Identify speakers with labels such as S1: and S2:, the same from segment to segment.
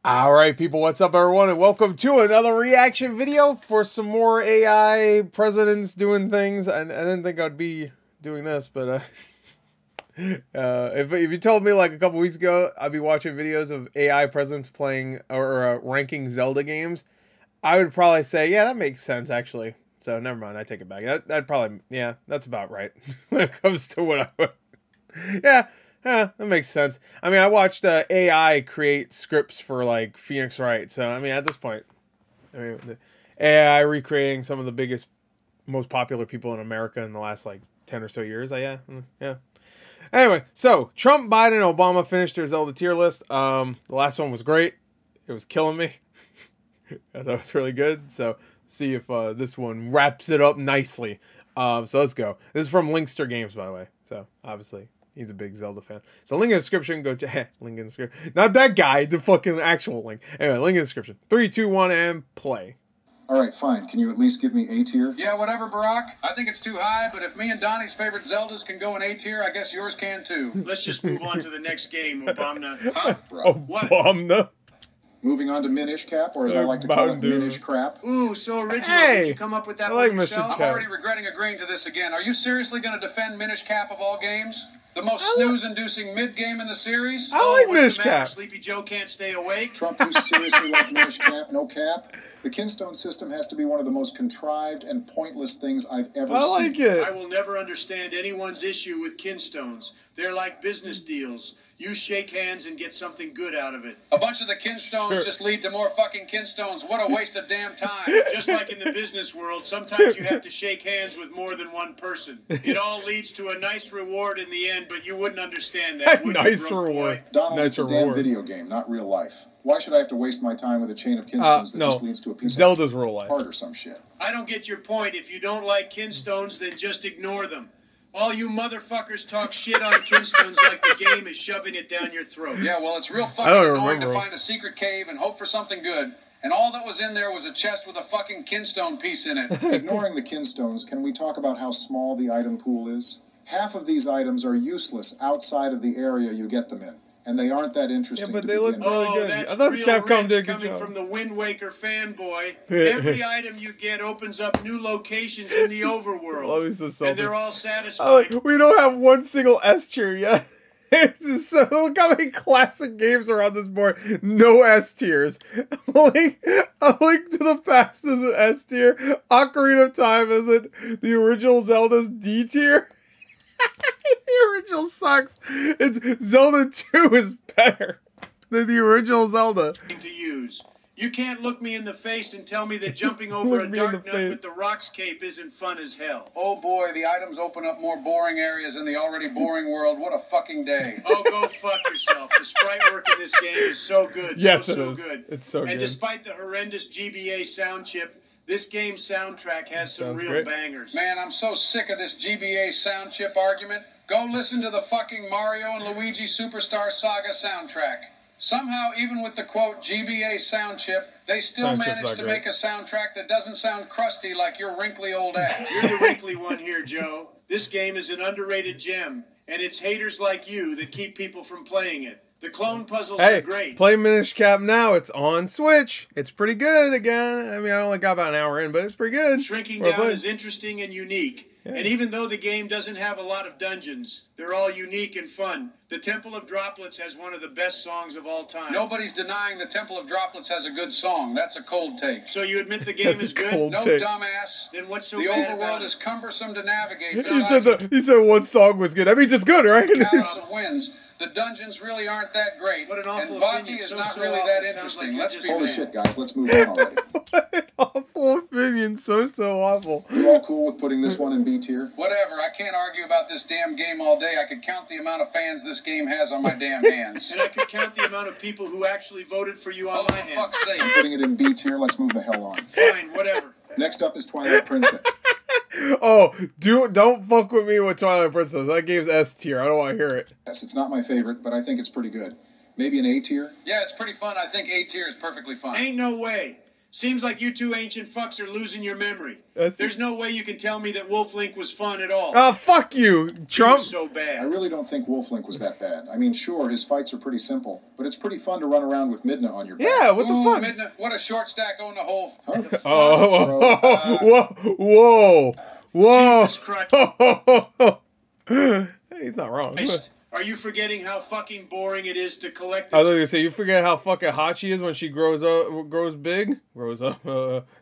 S1: Alright people, what's up everyone, and welcome to another reaction video for some more AI presidents doing things. I didn't think I'd be doing this, but if you told me like a couple weeks ago I'd be watching videos of AI presidents playing or ranking Zelda games, I would probably say, yeah, that makes sense actually. So never mind, I take it back. That probably, yeah, that's about right when it comes to what I would. Yeah. Yeah, that makes sense. I mean, I watched AI create scripts for, like, Phoenix Wright. So, I mean, at this point, I mean, the AI recreating some of the biggest, most popular people in America in the last, like, 10 or so years. Yeah. Anyway, so, Trump, Biden, and Obama finished their Zelda tier list. The last one was great. It was killing me. I thought it was really good. So, let's see if this one wraps it up nicely. So, let's go. This is from LinksterGames, by the way. So, obviously, he's a big Zelda fan. So link in the description. Go to link in the description. Not that guy. The fucking actual link. Anyway, link in the description. 3, 2, 1, and play.
S2: All right, fine. Can you at least give me A tier?
S3: Yeah, whatever, Barack. I think it's too high, but if me and Donnie's favorite Zeldas can go in A tier, I guess yours can too.
S4: Let's just move on to the next game, Obama.
S3: Huh?
S2: Bro.
S4: What?
S1: Obama.
S2: Moving on to Minish Cap, or as I like to call it, Minish Crap.
S4: Ooh, so original.
S1: Hey,
S4: Did you come up with that
S1: I like
S4: one yourself?
S1: Mr.
S3: I'm already regretting agreeing to this again. Are you seriously going to defend Minish Cap of all games? The most snooze-inducing mid-game in the series?
S1: I like
S4: what's
S1: Minish
S4: the matter?
S1: Cap.
S4: Sleepy Joe can't stay awake?
S2: Trump, you seriously like Minish Cap? No cap? The Kinstone system has to be one of the most contrived and pointless things I've ever
S1: I
S2: seen.
S1: like it.
S4: I will never understand anyone's issue with kinstones. They're like business deals. You shake hands and get something good out of it.
S3: A bunch of the kinstones just lead to more fucking kinstones. What a waste of damn time.
S4: Just like in the business world, sometimes you have to shake hands with more than one person. It all leads to a nice reward in the end, but you wouldn't understand that, would
S1: Nice
S4: you, broke
S1: reward.
S4: boy?
S2: Donald,
S1: Nice
S2: it's a
S1: reward.
S2: damn video game, not real life. Why should I have to waste my time with a chain of Kinstones that
S1: no.
S2: just leads to a piece
S1: Zelda's
S2: of
S1: real life.
S2: art or some shit?
S4: I don't get your point. If you don't like kinstones, then just ignore them. All you motherfuckers talk shit on kinstones like the game is shoving it down your throat.
S3: Yeah, well, it's real
S1: I
S3: fucking
S1: don't
S3: annoying to
S1: remember.
S3: find a secret cave and hope for something good. And all that was in there was a chest with a fucking kinstone piece in it.
S2: Ignoring the Kinstones, can we talk about how small the item pool is? Half of these items are useless outside of the area you get them in. And they aren't that interesting
S1: Yeah, but
S2: to
S1: they
S2: begin
S1: look
S2: with.
S1: really
S4: Oh,
S1: good.
S4: that's
S1: I thought
S4: real
S1: Capcom
S4: rich
S1: did a good
S4: coming
S1: job.
S4: from the Wind Waker fanboy. Every item you get opens up new locations in the overworld.
S1: Oh, he's so
S4: and
S1: salty.
S4: they're all satisfied.
S1: We don't have one single S tier yet. It's just so, look how many classic games are on this board. No S tiers. A Link to the Past is an S tier. Ocarina of Time isn't. The original Zelda's D tier. The original sucks. It's Zelda 2 is better than the original Zelda.
S4: To use. You can't look me in the face and tell me that jumping over
S1: Look
S4: a
S1: me in
S4: dark
S1: the
S4: nut
S1: face.
S4: with the rocks cape isn't fun as hell.
S3: Oh boy, the items open up more boring areas in the already boring world. What a fucking day.
S4: Oh, go fuck yourself. The sprite work in this game is so good.
S1: Yes,
S4: so
S1: it is.
S4: good.
S1: It's so
S4: and
S1: good.
S4: despite the horrendous GBA sound chip, this game's soundtrack has some
S1: Sounds
S4: real
S1: great.
S4: bangers.
S3: Man, I'm so sick of this GBA sound chip argument. Go listen to the fucking Mario and Luigi Superstar Saga soundtrack. Somehow, even with the quote GBA sound chip, they still
S1: Sound chip's
S3: managed
S1: not
S3: to
S1: great.
S3: make a soundtrack that doesn't sound crusty like your wrinkly old ass.
S4: You're the wrinkly one here, Joe. This game is an underrated gem, and it's haters like you that keep people from playing it. The clone puzzles
S1: Hey,
S4: are great.
S1: play Minish Cap now. It's on Switch. It's pretty good again. I mean, I only got about an hour in, but it's pretty good.
S4: Shrinking
S1: Well
S4: down
S1: played.
S4: is interesting and unique.
S1: Yeah.
S4: And even though the game doesn't have a lot of dungeons, they're all unique and fun. The Temple of Droplets has one of the best songs of all time.
S3: Nobody's denying the Temple of Droplets has a good song. That's a cold take.
S4: So you admit the game
S1: That's a
S4: is good?
S1: cold
S3: No,
S1: take.
S3: dumbass.
S4: Then what's so
S3: The
S4: bad
S3: overworld
S4: about
S3: is
S4: it?
S3: cumbersome to navigate.
S1: He said one song was good. That means it's good, right?
S3: Counts of wins. The dungeons really aren't that great.
S4: What an awful
S3: and Vati
S4: opinion.
S3: is
S4: So,
S3: not
S4: so
S3: really
S4: awful.
S3: that
S4: Sounds
S3: interesting.
S4: like
S3: Let's
S4: you're
S3: be
S4: just-
S2: Holy
S3: real.
S2: shit, guys, let's move on already.
S1: What an awful opinion. So awful.
S2: You all cool with putting this one in B tier?
S3: Whatever. I can't argue about this damn game all day. I could count the amount of fans this game has on my damn hands.
S4: And I could count the amount of people who actually voted for you on
S3: Oh,
S4: my
S3: for
S4: hand.
S3: fuck's sake.
S2: Putting it in B tier, let's move the hell on.
S4: Fine, whatever.
S2: Next up is Twilight Princess.
S1: Oh, don't fuck with me with Twilight Princess. That game's S tier. I don't want to hear it.
S2: Yes, it's not my favorite, but I think it's pretty good. Maybe an A tier?
S3: Yeah, it's pretty fun. I think A tier is perfectly fine.
S4: Ain't no way. Seems like you two ancient fucks are losing your memory.
S1: That's-
S4: There's no way you can tell me that Wolf Link was fun at all.
S1: Oh, fuck you,
S4: He
S1: Trump.
S4: was so bad.
S2: I really don't think Wolf Link was that bad. I mean, sure, his fights are pretty simple, but it's pretty fun to run around with Midna on your back.
S1: Yeah, what the fuck?
S3: Midnight, what a short stack on the hole.
S2: Huh?
S1: Oh, whoa, whoa,
S4: Jesus Christ.
S1: whoa. He's not wrong.
S4: Are you forgetting how fucking boring it is to collect
S1: I was
S4: this?
S1: gonna say, you forget how fucking hot she is when she grows up, grows big, grows up.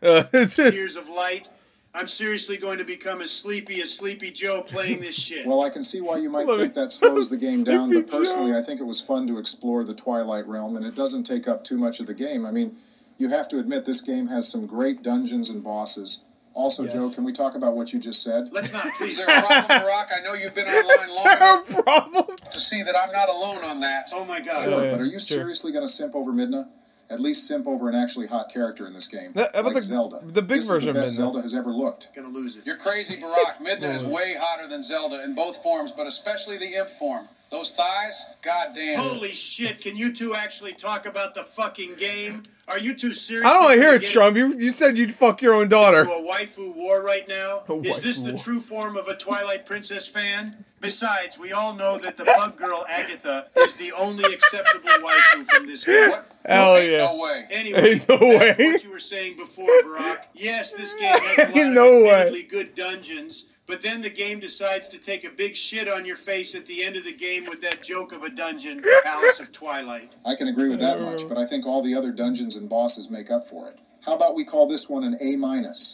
S4: Years of light? I'm seriously going to become as Sleepy Joe playing this shit.
S2: Well, I can see why you might
S1: Let me-
S2: think that slows the game down, but
S1: Sleepy
S2: personally,
S1: Joe.
S2: I think it was fun to explore the Twilight Realm, and it doesn't take up too much of the game. I mean, you have to admit this game has some great dungeons and bosses. Also,
S1: Yes.
S2: Joe, can we talk about what you just said?
S4: Let's not,
S3: Is
S4: please.
S3: there a problem, Barack? I know you've been online long
S1: Is there a
S3: enough
S1: problem?
S3: to see that I'm not alone on that.
S4: Oh my God.
S2: Sure,
S1: yeah,
S2: but are you
S1: sure.
S2: seriously going to simp over Midna? At least simp over an actually hot character in this game,
S1: How about
S2: like
S1: the-
S2: Zelda.
S1: the big
S2: this
S1: version
S2: is the
S1: of
S2: best
S1: Midna?
S2: Zelda has ever looked.
S4: Gonna lose it.
S3: You're crazy, Barack. Midna is way hotter than Zelda in both forms, but especially the imp form. Those thighs, goddamn.
S4: Holy shit, can you two actually talk about the fucking game? Are you two serious?
S1: I don't want to hear it, Trump. You said you'd fuck your own daughter.
S4: To a waifu war right now?
S1: A
S4: Is this
S1: waifu
S4: the
S1: war.
S4: true form of a Twilight Princess fan? Besides, we all know that the pug girl Agatha is the only acceptable waifu from this game.
S3: What?
S1: Hell
S3: Ain't
S1: yeah.
S3: No way.
S4: Anyway,
S1: Ain't no
S4: back to
S1: way.
S4: what you were saying before, Barack. Yes, this game has a lot
S1: Ain't
S4: of
S1: no way.
S4: admittedly good dungeons, but then the game decides to take a big shit on your face at the end of the game with that joke of a dungeon, Palace of Twilight.
S2: I can agree with that much, but I think all the other dungeons and bosses make up for it. How about we call this one an A-?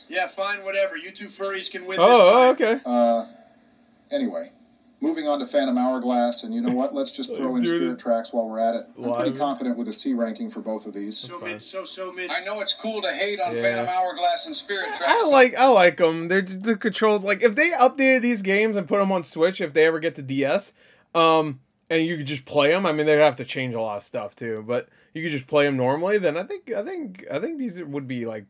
S4: Yeah, fine, whatever. You two furries can win
S1: Oh,
S4: this time.
S1: okay.
S2: Anyway, moving on to Phantom Hourglass, and you know what? Let's just throw in
S1: Dude.
S2: Spirit Tracks while we're at it. I'm pretty
S1: Live.
S2: confident with a C ranking for both of these.
S4: So mid, so mid.
S3: I know it's cool to hate on
S1: Yeah.
S3: Phantom Hourglass and Spirit Tracks.
S1: I like them. They're the controls. Like if they updated these games and put them on Switch, if they ever get to DS, and you could just play them. I mean, they'd have to change a lot of stuff too, but you could just play them normally. Then I think these would be like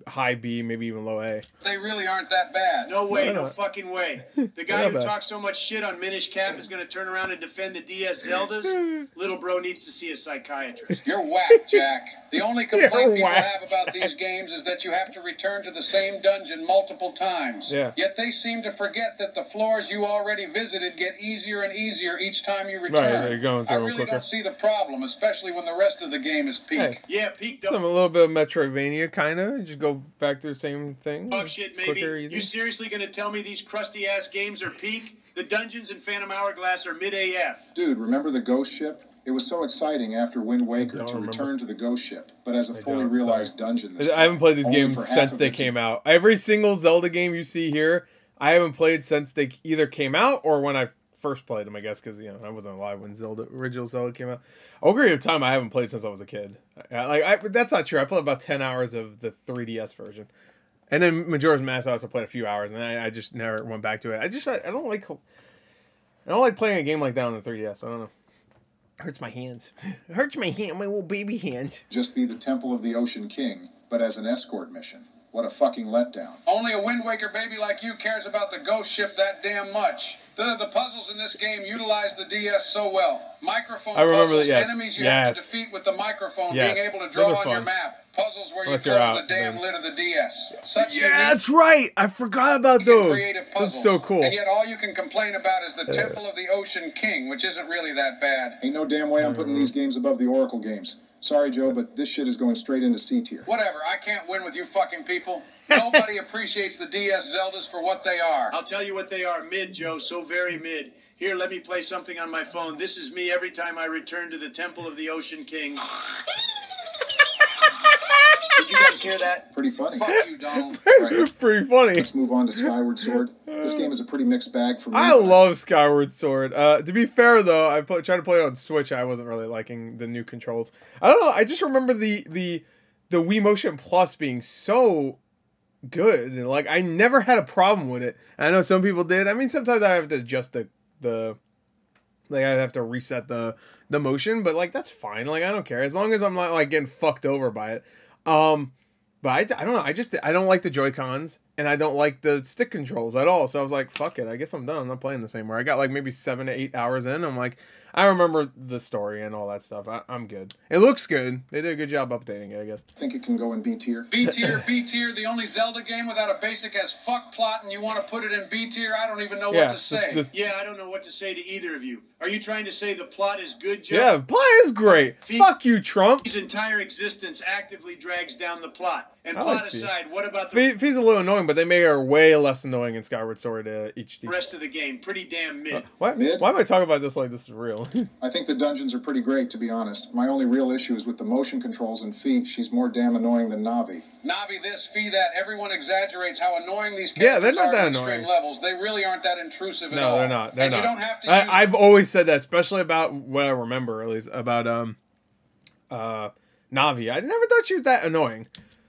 S1: high B, maybe even low A.
S3: They really aren't that bad.
S4: No way,
S1: Why
S4: no
S1: not?
S4: fucking way. The guy
S1: Not
S4: who
S1: bad.
S4: talks so much shit on Minish Cap is going to turn around and defend the DS Zeldas? Little bro needs to see a psychiatrist.
S3: You're whack, Jack. The only complaint
S1: You're
S3: people
S1: whack,
S3: have about these games is that you have to return to the same dungeon multiple times.
S1: Yeah.
S3: Yet they seem to forget that the floors you already visited get easier and easier each time you
S1: Right,
S3: return.
S1: so you're going through
S3: I
S1: them
S3: really
S1: quicker.
S3: don't see the problem, especially when the rest of the game is peak.
S1: Hey.
S4: Yeah, peak
S1: Some a little bit of Metroidvania kind of. Just go back to the same thing.
S4: dog shit,
S1: It's
S4: maybe.
S1: quicker, easier.
S4: You seriously going to tell me these crusty ass games are peak? The dungeons in Phantom Hourglass are mid AF.
S2: Dude, remember the Ghost Ship? It was so exciting after Wind Waker
S1: don't
S2: to
S1: remember.
S2: return to the Ghost Ship, but as a
S1: I
S2: fully
S1: don't,
S2: realized dungeon this
S1: I haven't played these
S2: only
S1: games
S2: for half
S1: since
S2: of
S1: they
S2: it to-
S1: came out. Every single Zelda game you see here, I haven't played since they either came out or when I first played them, I guess, because I wasn't alive when original Zelda came out. Ocarina of Time I haven't played since I was a kid. That's not true. I played about 10 hours of the 3DS version. And then Majora's Mask I also played a few hours, and I just never went back to it. I don't like playing a game like that on the 3DS. I don't know. Hurts my hands. Hurts my hand, my little baby hands.
S2: Just be the Temple of the Ocean King, but as an escort mission. What a fucking letdown.
S3: Only a Wind Waker baby like you cares about the ghost ship that damn much. The puzzles in this game utilize the DS so well. Microphone
S1: I remember
S3: puzzles,
S1: that, yes.
S3: enemies you have to
S1: Yes.
S3: defeat with the microphone,
S1: Yes.
S3: being able to
S1: Those
S3: draw
S1: are
S3: on your
S1: fun.
S3: map. Puzzles where
S1: Unless
S3: you
S1: you're
S3: close
S1: out,
S3: the damn
S1: then.
S3: lid of the DS. Such
S1: Yeah,
S3: unique
S1: that's right. I forgot about
S3: and
S1: those.
S3: creative
S1: That's
S3: puzzles.
S1: so cool.
S3: And yet all you can complain about is the Temple of the Ocean King, which isn't really that bad.
S2: Ain't no damn way I'm putting these games above the Oracle games. Sorry, Joe, but this shit is going straight into C tier.
S3: Whatever, I can't win with you fucking people. Nobody appreciates the DS Zeldas for what they are.
S4: I'll tell you what they are. Mid, Joe. So very mid. Here, let me play something on my phone. This is me every time I return to the Temple of the Ocean King. Did you guys hear that?
S2: Pretty funny.
S3: Fuck you, Donald.
S2: Right.
S1: Pretty funny.
S2: Let's move on to Skyward Sword. This game is a pretty mixed bag for me.
S1: I love Skyward Sword. To be fair, though, I tried to play it on Switch. I wasn't really liking the new controls. I don't know. I just remember the Wii Motion Plus being so good. And, like, I never had a problem with it. I know some people did. I mean, sometimes I have to adjust the like I have to reset the motion, but like that's fine. Like I don't care as long as I'm not like getting fucked over by it. But I don't know. I don't like the Joy-Cons. and I don't like the stick controls at all. So I was like, fuck it, I guess I'm done. I'm not playing this anymore. I got like maybe 7 to 8 hours in. I'm like, I remember the story and all that stuff. I'm good. It looks good. They did a good job updating it, I guess.
S2: I think it can go in B tier.
S3: B tier, B tier, the only Zelda game without a basic as fuck plot, and you want to put it in B tier? I don't even know what to say.
S4: Yeah, I don't know what to say to either of you. Are you trying to say the plot is good, Joe?
S1: Yeah, the plot is great. Fuck you, Trump.
S4: His entire existence actively drags down the plot. And plot aside, what about
S1: the... Fee's a little annoying, but they made her way less annoying in Skyward Sword HD.
S4: Rest of the game, pretty damn mid.
S2: Mid?
S1: Why am I talking about this like this is real?
S2: I think the dungeons are pretty great, to be honest. My only real issue is with the motion controls and Fee. She's more damn annoying than Navi.
S3: Navi this, Fee that. Everyone exaggerates how annoying these characters are at extreme levels. They really aren't that intrusive at all.
S1: No, they're not. They're not.
S3: You don't have to
S1: I've always said that, especially about what I remember, at least, about Navi. I never thought she was that annoying.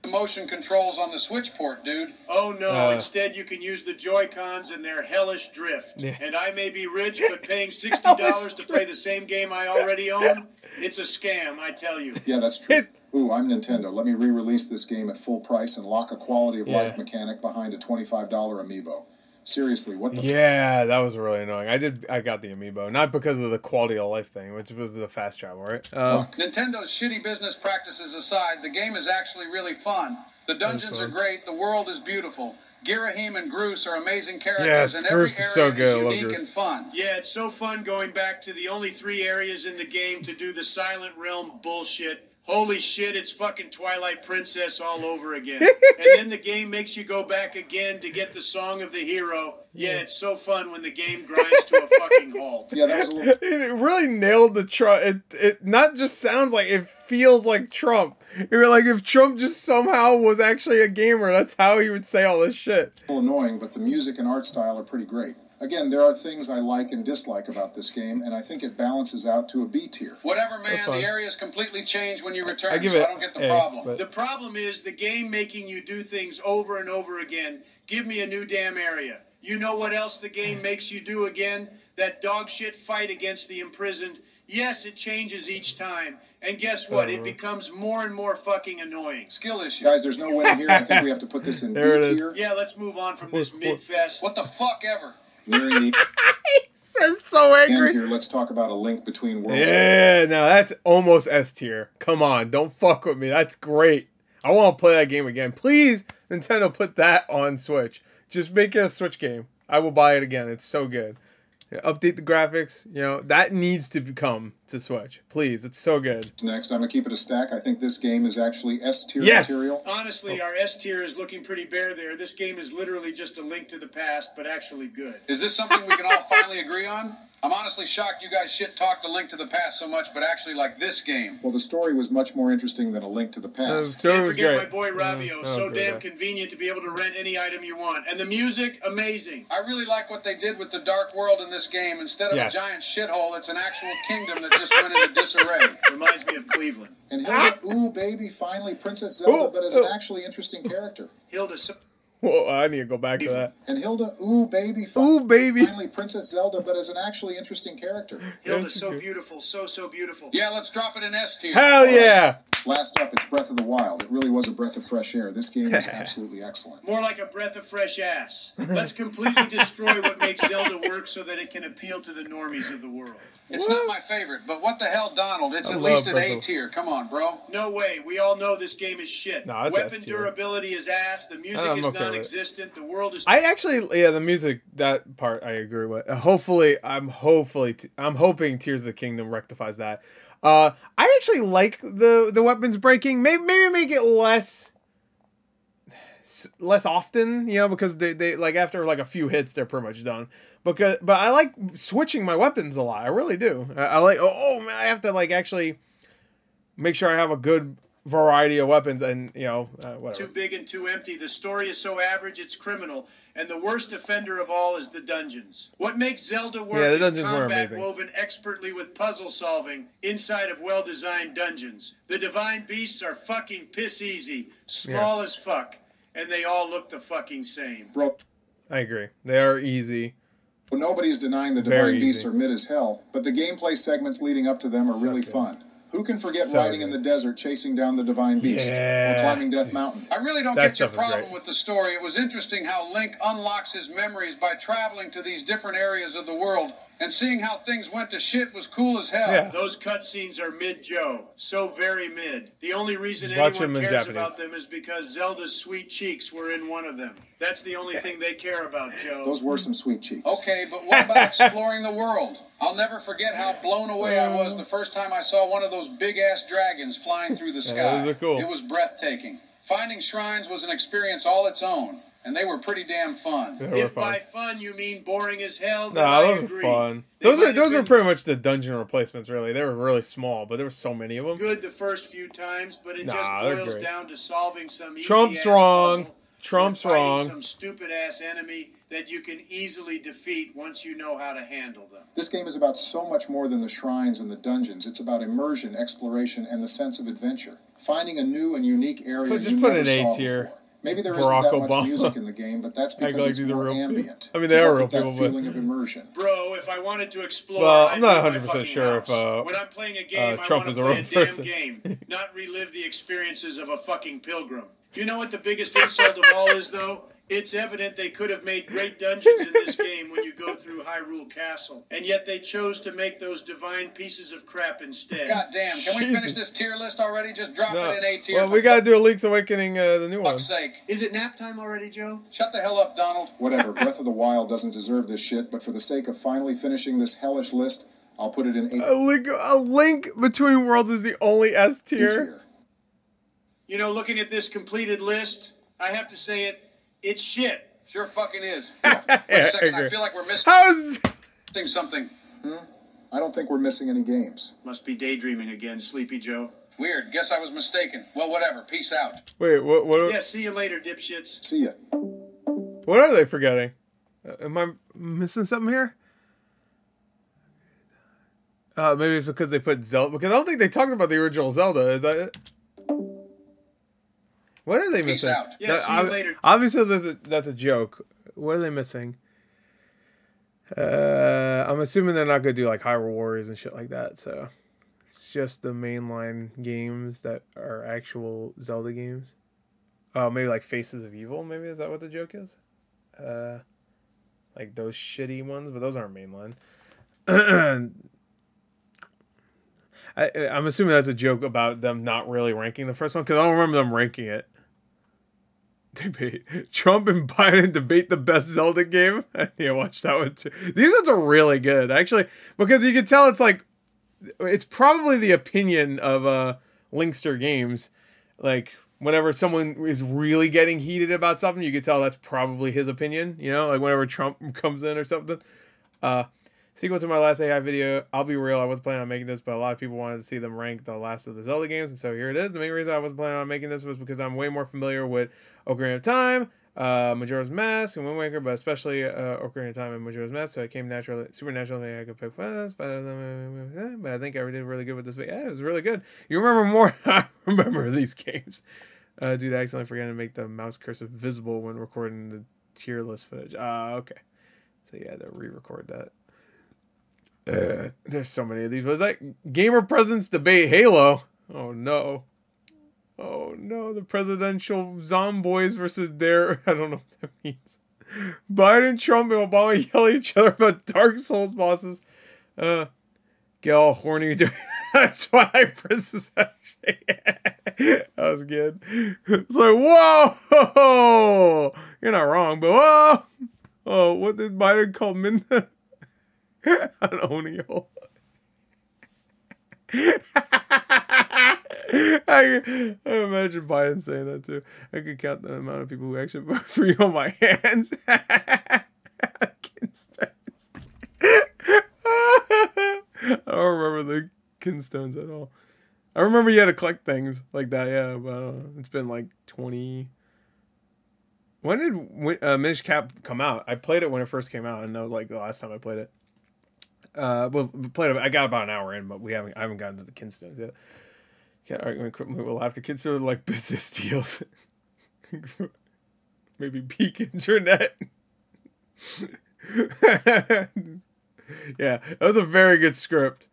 S3: Motion controls on the Switch port, dude.
S4: Oh no, instead you can use the Joy-Cons and their hellish drift.
S1: Yeah.
S4: And I may be rich, but paying $60 to play the same game I already own, it's a scam, I tell you.
S2: Yeah, that's true. Ooh, I'm Nintendo. Let me re-release this game at full price and lock a quality of life mechanic behind a $25 amiibo. Seriously, what the
S1: Yeah, that was really annoying. I got the amiibo, not because of the quality of life thing, which was the fast travel, right?
S3: Nintendo shitty business practices aside, the game is actually really fun. The dungeons are great, the world is beautiful. Girahim and Groose are amazing characters, and every area is unique and fun.
S4: Yeah, it's so fun going back to the only 3 areas in the game to do the Silent Realm bullshit. Holy shit, it's fucking Twilight Princess all over again. And then the game makes you go back again to get the Song of the Hero. Yeah, it's so fun when the game grinds to a fucking halt.
S2: Yeah, that was a little...
S1: It really nailed the Trump. It not just sounds like, it feels like Trump. You're like, if Trump just somehow was actually a gamer, that's how he would say all this shit.
S2: A little annoying, but the music and art style are pretty great. Again, there are things I like and dislike about this game, and I think it balances out to a B tier.
S3: Whatever, man, the areas completely change when you return, I don't get the problem.
S4: But... The problem is the game making you do things over and over again. Give me a new damn area. You know what else the game makes you do again? That dog shit fight against the imprisoned. Yes, it changes each time. And guess what? It becomes more and more fucking annoying.
S3: Skill issue.
S2: Guys, there's no winner here. I think we have to put this in B tier.
S4: Yeah, let's move on from this mid-fest.
S3: What the fuck ever?
S2: Nearing the
S1: He's so angry.
S2: end here, let's talk about A Link Between Worlds.
S1: Yeah, no, that's almost S tier. Come on, don't fuck with me. That's great. I want to play that game again. Please, Nintendo, put that on Switch. Just make it a Switch game. I will buy it again. It's so good. Update the graphics. You know, that needs to come to Switch. Please, it's so good.
S2: Next, I'm going to keep it a stack. I think this game is actually S tier material.
S4: Honestly, our S tier is looking pretty bare there. This game is literally just a link to the past, but actually good.
S3: Is this something we can all finally agree on? I'm honestly shocked you guys shit-talked A Link to the Past so much, but actually like this game.
S2: Well, the story was much more interesting than A Link to the Past.
S4: Can't forget my boy Ravio. So damn convenient to be able to rent any item you want. And the music, amazing.
S3: I really like what they did with the Dark World in this game. Instead of a giant shithole, it's an actual kingdom that just went into disarray.
S4: Reminds me of Cleveland.
S2: And Hilda, ooh, baby, finally Princess Zelda, but as an actually interesting character.
S4: Hilda...
S1: Whoa, I need to go back to that.
S2: And Hilda, ooh, baby. Finally, Princess Zelda, but as an actually interesting character.
S4: Hilda's so beautiful, so beautiful.
S3: Yeah, let's drop it in S tier.
S1: Hell yeah!
S2: Last up, it's Breath of the Wild. It really was a breath of fresh air. This game is absolutely excellent.
S4: More like a breath of fresh ass. Let's completely destroy what makes Zelda work so that it can appeal to the normies of the world.
S3: It's not my favorite, but what the hell, Donald? It's at least an A tier. Come on, bro.
S4: No way. We all know this game is shit.
S1: No, it's
S4: Weapon durability is ass. The music is non-existent. The world is...
S1: I actually, yeah, the music, that part I agree with. Hopefully, I'm hoping Tears of the Kingdom rectifies that. I actually like the weapons breaking. Maybe make it less often, you know, because they like after like a few hits they're pretty much done. But I like switching my weapons a lot. I really do. I like oh man, I have to like actually make sure I have a good variety of weapons and you know whatever.
S4: Too big and too empty. The story is so average it's criminal. And the worst offender of all is the dungeons. What makes Zelda work is combat woven expertly with puzzle solving inside of well-designed dungeons. The divine beasts are fucking piss easy, small as fuck, and they all look the fucking same.
S2: Bro,
S1: I agree. They are easy.
S2: Well, nobody's denying the divine beasts are mid as hell, but the gameplay segments leading up to them are really fun. Who can forget riding in the desert chasing down the divine beast or climbing Death Mountain?
S3: I really don't get your problem with the story. It was interesting how Link unlocks his memories by traveling to these different areas of the world, and seeing how things went to shit was cool as hell.
S4: Yeah. Those cutscenes are mid-Joe. So very mid. The only reason anyone cares about them is because Zelda's sweet cheeks were in one of them. That's the only thing they care about, Joe.
S2: Those were some sweet cheeks.
S3: Okay, but what about exploring the world? I'll never forget how blown away I was the first time I saw one of those big-ass dragons flying through the sky.
S1: Those are cool.
S3: It was breathtaking. Finding shrines was an experience all its own, and they were pretty damn fun.
S4: If by fun you mean boring as hell, then
S1: those are fun. Those are pretty much the dungeon replacements, really. They were really small, but there were so many of them.
S4: Good the first few times, but it just boils down to solving some easy
S1: Trump's wrong.
S4: Puzzle.
S1: Trump's wrong.
S4: Some stupid-ass enemy that you can easily defeat once you know how to handle them.
S2: This game is about so much more than the shrines and the dungeons. It's about immersion, exploration, and the sense of adventure. Finding a new and unique area you never saw before. Maybe there isn't that much music in the game, but that's because it's more ambient.
S1: I mean, they are real people,
S2: but feeling of immersion.
S4: Bro, if I wanted to explore,
S1: well, I'm not 100% sure if
S4: when I'm playing a game,
S1: Trump is a real person.
S4: Game, not relive the experiences of a fucking pilgrim. You know what the biggest insult of all is, though? It's evident they could have made great dungeons in this game when you go through Hyrule Castle, and yet they chose to make those divine pieces of crap instead.
S3: God damn, can we finish this tier list already? Just drop it in A tier.
S1: Well, we gotta do a Link's Awakening, the new one.
S3: Fuck's sake.
S4: Is it nap time already, Joe?
S3: Shut the hell up, Donald.
S2: Whatever, Breath of the Wild doesn't deserve this shit, but for the sake of finally finishing this hellish list, I'll put it in A.
S1: A Link Between Worlds is the only S tier.
S4: You know, looking at this completed list, I have to say it's shit.
S3: Sure fucking is. Wait a second, I feel like we're missing something.
S2: I don't think we're missing any games.
S4: Must be daydreaming again, Sleepy Joe.
S3: Weird. Guess I was mistaken. Well, whatever. Peace out.
S1: Wait, what?
S4: Yeah, see you later, dipshits.
S2: See ya.
S1: What are they forgetting? Am I missing something here? Maybe it's because they put Zelda. Because I don't think they talked about the original Zelda. Is that it? What are they missing?
S3: Peace out.
S4: Yeah, see you later.
S1: Obviously, that's a joke. What are they missing? I'm assuming they're not going to do like Hyrule Warriors and shit like that. So it's just the mainline games that are actual Zelda games. Oh, maybe like Faces of Evil. Maybe is that what the joke is? Like those shitty ones, but those aren't mainline. I'm assuming that's a joke about them not really ranking the first one because I don't remember them ranking it. Debate. Trump and Biden debate the best Zelda game. Yeah, watch that one too. These ones are really good, actually, because you can tell it's probably the opinion of LinksterGames. Like whenever someone is really getting heated about something, you can tell that's probably his opinion. You know, like whenever Trump comes in or something. Sequel to my last AI video, I'll be real, I wasn't planning on making this, but a lot of people wanted to see them rank the last of the Zelda games, and so here it is. The main reason I wasn't planning on making this was because I'm way more familiar with Ocarina of Time, Majora's Mask, and Wind Waker, but especially Ocarina of Time and Majora's Mask, so it came super naturally I could pick fast, but I think I did really good with this video. Yeah, it was really good. You remember more I remember thid these games. Dude, I accidentally forgot to make the mouse cursor visible when recording the tier list footage. Okay. So yeah, to re-record that. There's so many of these. Was that gamer presence debate Halo? Oh no. Oh no, the presidential zomboys versus their I don't know what that means. Biden, Trump, and Obama yell at each other about Dark Souls bosses. Get all horny during that's why I press actually. That was good. It's like, whoa! You're not wrong, but whoa! Oh, what did Biden call Minna? An Onio. I imagine Biden saying that too. I could count the amount of people who actually vote for you on my hands. I don't remember the Kinstones at all. I remember you had to collect things like that, yeah, but it's been like 20. When did Minish Cap come out? I played it when it first came out, and that was like the last time I played it. Well, I got about an hour in, but I haven't gotten to the Kinstones yet. Can't argument equipment. We'll have to consider like business deals. Maybe peak internet. Yeah, that was a very good script.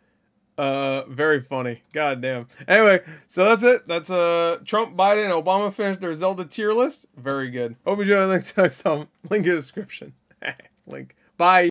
S1: Very funny. God damn. Anyway, so that's it. That's Trump, Biden, and Obama finished their Zelda tier list. Very good. Hope you enjoy the links next time. Link in the description. Link. Bye.